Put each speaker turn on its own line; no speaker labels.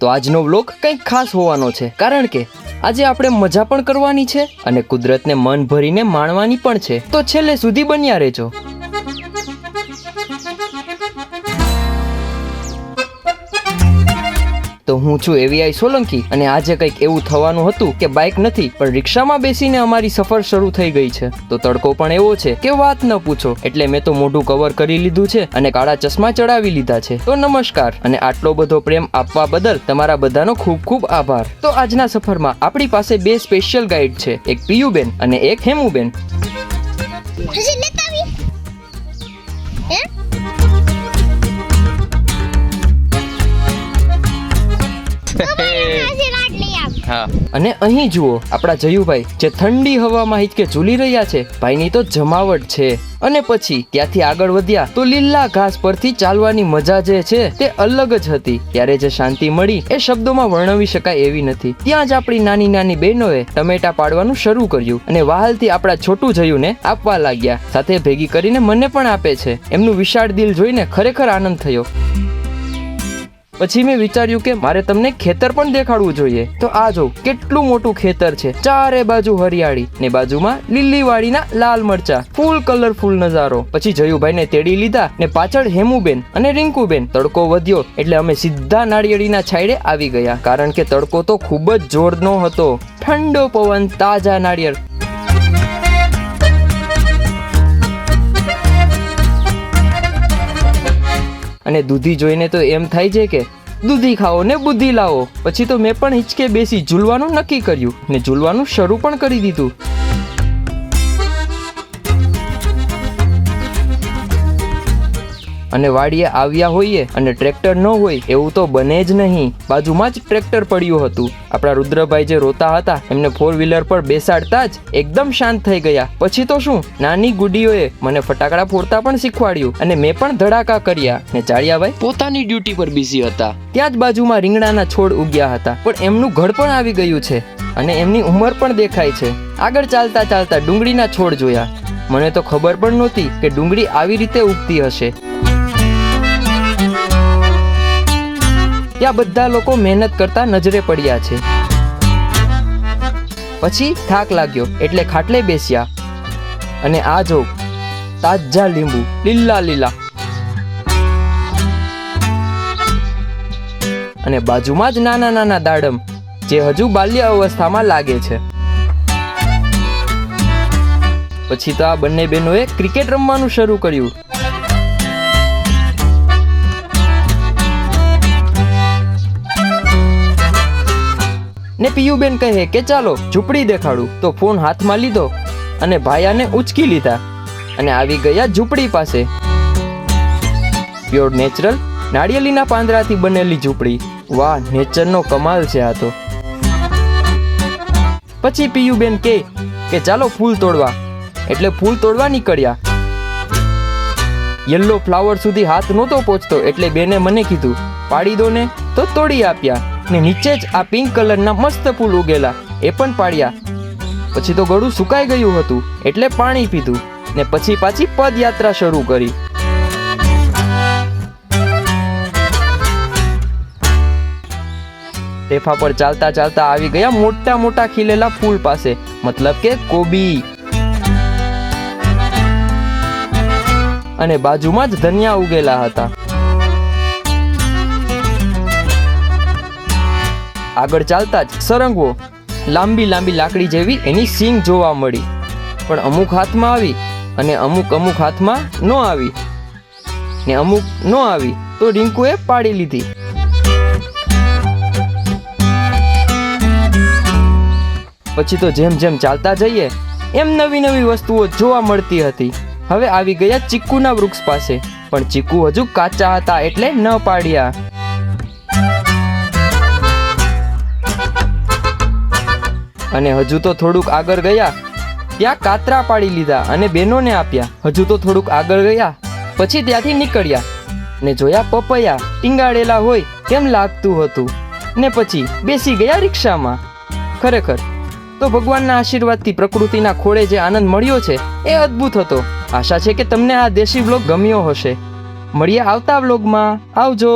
તો આજનો વ્લોગ કંઈક ખાસ હોવાનો છે, કારણ કે આજે આપણે મજા પણ કરવાની છે અને કુદરતને મન ભરીને માણવાની પણ છે. તો છેલ્લે સુધી બન્યા રહેજો. તો હું છું એવીઆઈ સોલંકી અને આજે કંઈક એવું થવાનું હતું કે બાઇક નથી પણ રિક્ષામાં બેસીને અમારી સફર શરૂ થઈ ગઈ છે. તો તડકો પણ એવો છે કે વાત ન પૂછો. એટલે મેં તો મોઢું કવર કરી લીધું છે અને કાળા ચશ્મા ચડાવી લીધા છે. તો નમસ્કાર અને આટલો બધો પ્રેમ આપવા બદલ તમારા બધાનો ખૂબ ખૂબ આભાર. તો આજના સફરમાં આપણી પાસે બે સ્પેશિયલ ગાઈડ છે, એક પિયુબેન અને એક હેમુબેન. અને અહીં જુઓ આપણા જયુભાઈ જે ઠંડી હવામાં હિચકે ઝૂલી રહ્યા છે. ભાઈની તો જમાવટ છે. અને પછી ત્યાંથી આગળ વધ્યા તો લીલા ઘાસ પરથી ચાલવાની મજા જે છે તે અલગ જ હતી. ત્યારે જે શાંતિ મળી એ શબ્દોમાં વર્ણવી શકાય એવી નથી. ત્યાં જ આપણી નાની નાની બહેનોએ ટમેટા પાડવાનું શરૂ કર્યું અને વહાલથી આપણા છોટું જયુને આપવા લાગ્યા. સાથે ભેગી કરીને મને પણ આપે છે. એમનું વિશાળ દિલ જોઈને ખરેખર આનંદ થયો. પછી મેં વિચાર્યું કે મારે તમને ખેતર પણ દેખાડવું જોઈએ. તો આ જો કેટલું મોટું ખેતર છે, ચારે બાજુ હરિયાળી ને બાજુમાં લીલી વાડીના લાલ મરચા, ફૂલ કલરફુલ નજારો. પછી જયુભાઈને તેડી લીધા ને પાછળ હેમુબેન અને રિંકુબેન. તડકો વધ્યો એટલે અમે સીધા નાળિયેરીના છાંયડે આવી ગયા, કારણ કે તડકો તો ખૂબ જ જોરનો હતો. ઠંડો પવન, તાજા નાળિયેર. અને દૂધી જોઈને તો એમ થાય છે કે દૂધી ખાઓ ને બુદ્ધિ લાવો. પછી તો મેં પણ હિંચકે બેસી ઝૂલવાનું નક્કી કર્યું ને ઝૂલવાનું શરૂ પણ કરી દીધું. અને વાડીએ આવ્યા હોઈએ અને ટ્રેક્ટર ન હોય એવું તો બને જ નહીં. બાજુમાં જ ટ્રેક્ટર પડ્યું હતું. આપણા રુદ્રભાઈ જે રોતા હતા એમને 4 વ્હીલર પર બેસાડતા જ એકદમ શાંત થઈ ગયા. પછી તો શું, નાની ગુડીઓએ મને ફટાકડા ફોડતા પણ શીખવાડ્યું અને મેં પણ ધડાકા કર્યા. ને ચાળિયાભાઈ પોતાની ડ્યુટી પર બિઝી હતા. ત્યાં જ બાજુમાં રીંગણાના છોડ ઉગ્યા હતા, પણ એમનું ઘર પણ આવી ગયું છે અને એમની ઉંમર પણ દેખાય છે. આગળ ચાલતા ચાલતા ડુંગળીના છોડ જોયા. મને તો ખબર પણ નહોતી કે ડુંગળી આવી રીતે ઉગતી હશે. ત્યાં બધા લોકો મહેનત કરતા નજરે પડ્યા છે. પછી થાક લાગ્યો એટલે ખાટલે બેસ્યા. અને આ જો તાજા લીંબુ, લીલા લીલા. અને બાજુમાં જ નાના નાના દાડમ જે હજુ બાલ્ય અવસ્થામાં લાગે છે. પછી તો આ બંને બહેનોએ ક્રિકેટ રમવાનું શરૂ કર્યું. ને પિયુબેન કહે કે ચાલો ઝૂંપડી દેખાડું. તો ફોન હાથમાં લીધો અને ભાયાને ઉચકી લીધા અને આવી ગયા ઝૂંપડી પાસે. પ્યોર નેચરલ નાળિયેરીના પાંદડાથી બનેલી ઝૂંપડી. વાહ, નેચરનો કમાલ છે આ તો. પછી પિયુબેન કે ચાલો ફૂલ તોડવા. એટલે ફૂલ તોડવા નીકળ્યા. યલો ફ્લાવર સુધી હાથ નહોતો પહોંચતો એટલે બેને મને કીધું પાડી દો ને. તો તોડી આપ્યા ને નીચે જ આ પિંક કલરના મસ્ત ફૂલ ઉગેલા એ પણ પાડ્યા. પછી તો ગળું સુકાઈ ગયું હતું એટલે પાણી પીધું ને પછી પાછી પદયાત્રા શરૂ કરી. ટેફા પર ચાલતા ચાલતા આવી ગયા મોટા મોટા ખીલેલા ફૂલ પાસે, મતલબ કે કોબી. અને બાજુમાં જ ધનિયા ઉગેલા હતા. આગળ ચાલતા જ સરંગવો, લાંબી લાંબી લાકડી જેવી એની सींग જોવા મળી. પણ અમુક હાથમાં આવી અને અમુક હાથમાં ન આવી ને અમુક ન આવી તો રિંકુએ પાડી લીધી. પછી તો જેમ જેમ ચાલતા જઈએ એમ નવી નવી વસ્તુઓ જોવા મળતી હતી. હવે આવી ગયા ચીકુના વૃક્ષ પાસે, પણ ચીકુ હજુ કાચા હતા એટલે ન પાડ્યા. અને હજુ તો થોડુંક આગળ ગયા ત્યાં કાતરા પાડી લીધા અને બેનોને આપ્યા. હજુ તો થોડુંક આગળ ગયા પછી ત્યાંથી નીકળ્યા ને જોયા પપૈયા ટીંગાડેલા હોય કેમ લાગતું હતું. ને પછી બેસી ગયા રિક્ષામાં. ખરેખર તો ભગવાનના આશીર્વાદથી પ્રકૃતિના ખોળે જે આનંદ મળ્યો છે એ અદ્ભુત હતો. આશા છે કે તમને આ દેશી વ્લોગ ગમ્યો હશે. મળીએ આવતા વ્લોગમાં. આવજો.